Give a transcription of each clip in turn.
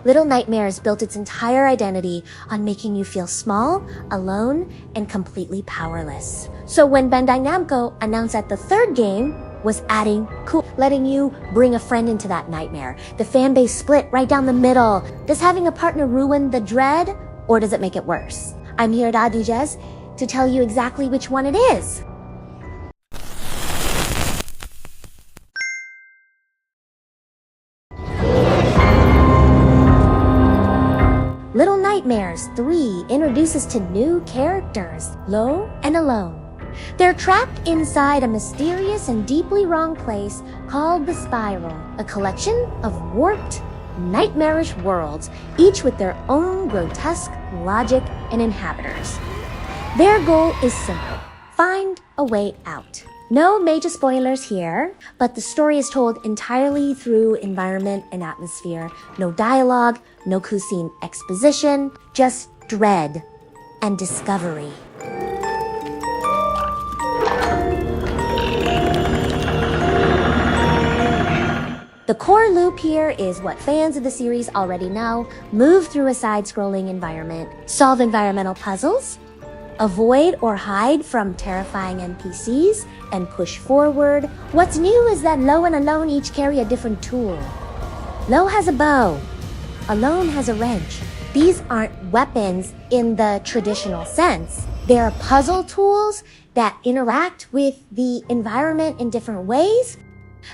Little Nightmares built its entire identity on making you feel small, alone, and completely powerless. So when Bandai Namco announced that the third game was adding cool, letting you bring a friend into that nightmare, the fan base split right down the middle. Does having a partner ruin the dread, or does it make it worse? I'm here at Adoogez to tell you exactly which one it is. Little Nightmares 3 introduces to new characters, Lo and Alone. They're trapped inside a mysterious and deeply wrong place called the Spiral, a collection of warped, nightmarish worlds, each with their own grotesque logic and inhabitants. Their goal is simple: find a way out. No major spoilers here, but the story is told entirely through environment and atmosphere. No dialogue, no cuisine exposition, just dread and discovery. The core loop here is what fans of the series already know: move through a side-scrolling environment, solve environmental puzzles, avoid or hide from terrifying NPCs, and push forward. What's new is that Lo and Alone each carry a different tool. Lo has a bow, Alone has a wrench. These aren't weapons in the traditional sense. They're puzzle tools that interact with the environment in different ways.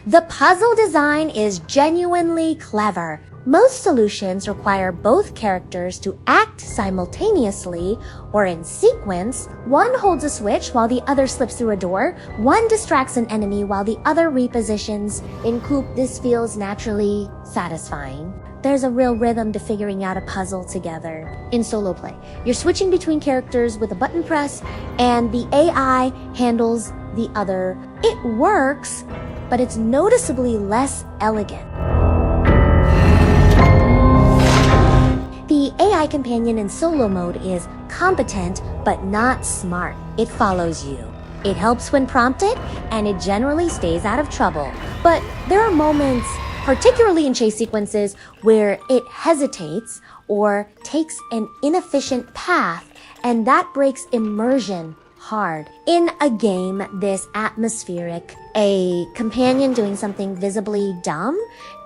The puzzle design is genuinely clever. Most solutions require both characters to act simultaneously or in sequence. One holds a switch while the other slips through a door. One distracts an enemy while the other repositions. In Coop, this feels naturally satisfying. There's a real rhythm to figuring out a puzzle together. In solo play, you're switching between characters with a button press, and the AI handles the other. It works, but it's noticeably less elegant. The AI companion in solo mode is competent, but not smart. It follows you. It helps when prompted, and it generally stays out of trouble. But there are moments, particularly in chase sequences, where it hesitates or takes an inefficient path, and that breaks immersion hard. In a game this atmospheric, a companion doing something visibly dumb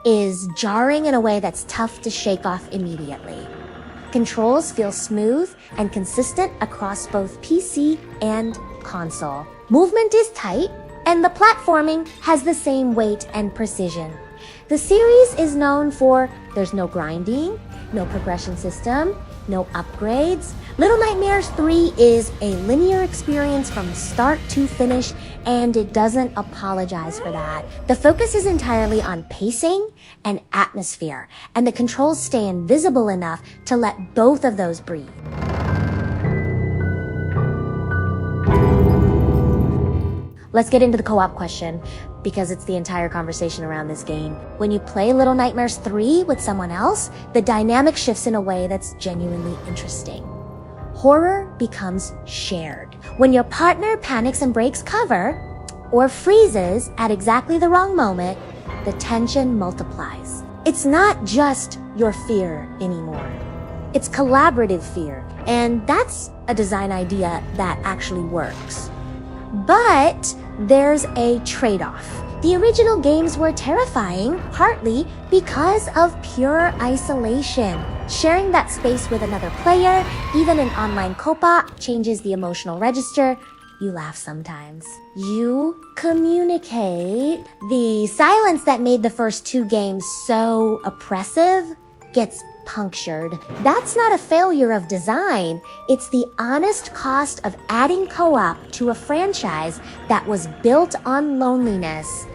is jarring in a way that's tough to shake off immediately. Controls feel smooth and consistent across both PC and console. Movement is tight, and the platforming has the same weight and precision. The series is known for there's no grinding, no progression system, no upgrades. Little Nightmares 3 is a linear experience from start to finish, and it doesn't apologize for that. The focus is entirely on pacing and atmosphere, and the controls stay invisible enough to let both of those breathe. Let's get into the co-op question, because it's the entire conversation around this game. When you play Little Nightmares 3 with someone else, the dynamic shifts in a way that's genuinely interesting. Horror becomes shared. When your partner panics and breaks cover, or freezes at exactly the wrong moment, the tension multiplies. It's not just your fear anymore. It's collaborative fear, and that's a design idea that actually works. But there's a trade-off. The original games were terrifying, partly because of pure isolation. Sharing that space with another player, even in online co-op, changes the emotional register. You laugh sometimes. You communicate. The silence that made the first two games so oppressive gets punctured. That's not a failure of design. It's the honest cost of adding co-op to a franchise that was built on loneliness.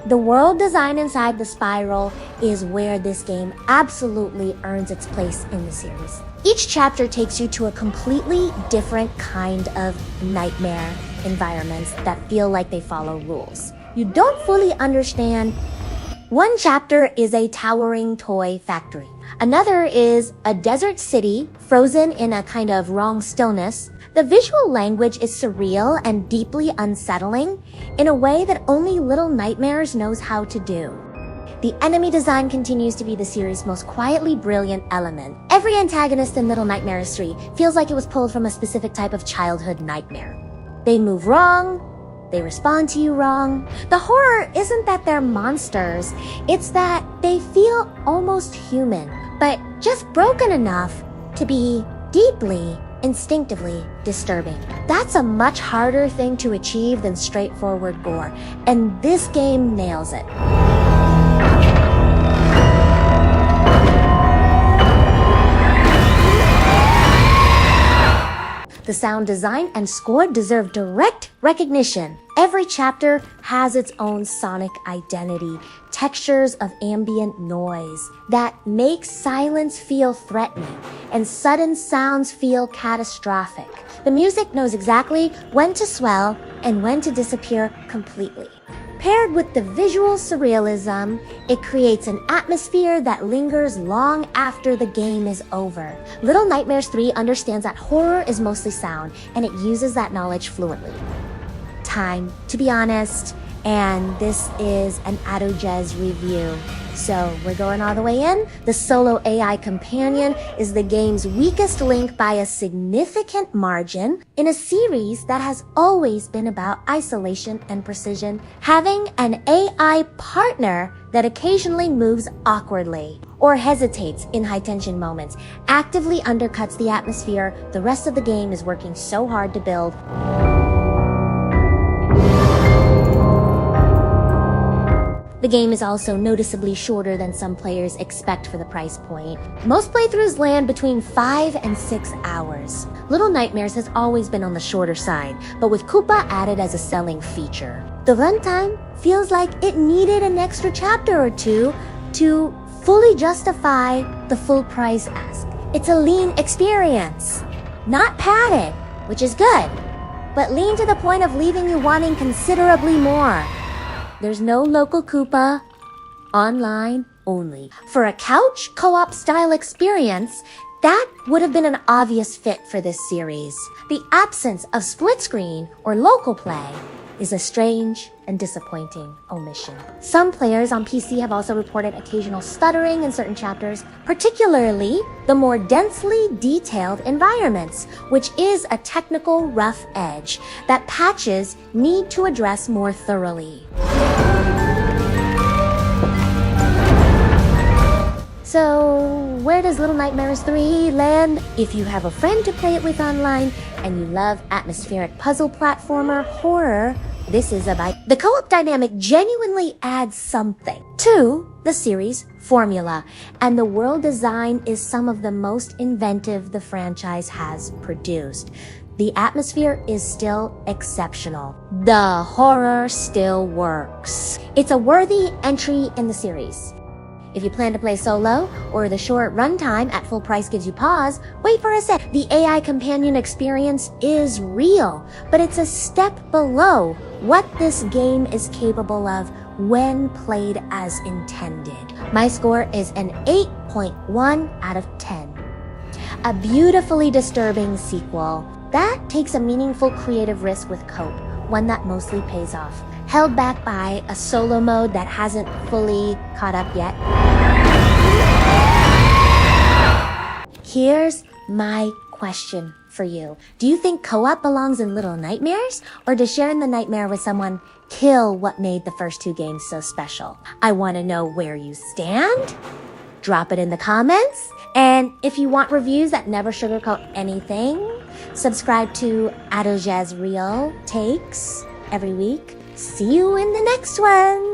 The world design inside the Spiral is where this game absolutely earns its place in the series. Each chapter takes you to a completely different kind of nightmare environments that feel like they follow rules. You don't fully understand. One chapter is a towering toy factory. Another is a desert city frozen in a kind of wrong stillness. The visual language is surreal and deeply unsettling in a way that only Little Nightmares knows how to do. The enemy design continues to be the series' most quietly brilliant element. Every antagonist in Little Nightmares 3 feels like it was pulled from a specific type of childhood nightmare. They move wrong, they respond to you wrong. The horror isn't that they're monsters, it's that they feel almost human, but just broken enough to be deeply, instinctively disturbing. That's a much harder thing to achieve than straightforward gore, and this game nails it. The sound design and score deserve direct recognition. Every chapter has its own sonic identity, textures of ambient noise that make silence feel threatening and sudden sounds feel catastrophic. The music knows exactly when to swell and when to disappear completely. Paired with the visual surrealism, it creates an atmosphere that lingers long after the game is over. Little Nightmares 3 understands that horror is mostly sound, and it uses that knowledge fluently. Time to be honest, and this is an Adoogez review. So we're going all the way in. The solo AI companion is the game's weakest link by a significant margin in a series that has always been about isolation and precision. Having an AI partner that occasionally moves awkwardly or hesitates in high-tension moments actively undercuts the atmosphere the rest of the game is working so hard to build. The game is also noticeably shorter than some players expect for the price point. Most playthroughs land between 5 and 6 hours. Little Nightmares has always been on the shorter side, but with Koopa added as a selling feature. The runtime feels like it needed an extra chapter or two to fully justify the full price ask. It's a lean experience, not padded, which is good, but lean to the point of leaving you wanting considerably more. There's no local Koopa, online only. For a couch co-op style experience, that would have been an obvious fit for this series. The absence of split screen or local play is a strange and disappointing omission. Some players on PC have also reported occasional stuttering in certain chapters, particularly the more densely detailed environments, which is a technical rough edge that patches need to address more thoroughly. So, where does Little Nightmares 3 land? If you have a friend to play it with online and you love atmospheric puzzle platformer horror, this is a bite. The co-op dynamic genuinely adds something to the series formula, and the world design is some of the most inventive the franchise has produced. The atmosphere is still exceptional. The horror still works. It's a worthy entry in the series. If you plan to play solo, or the short runtime at full price gives you pause, wait for a sec. The AI companion experience is real, but it's a step below what this game is capable of when played as intended. My score is an 8.1 out of 10. A beautifully disturbing sequel that takes a meaningful creative risk with cope, one that mostly pays off. Held back by a solo mode that hasn't fully caught up yet. Here's my question for you. Do you think co-op belongs in Little Nightmares, or does sharing the nightmare with someone kill what made the first two games so special? I want to know where you stand. Drop it in the comments. And if you want reviews that never sugarcoat anything, subscribe to Adoogez Real Takes every week. See you in the next one.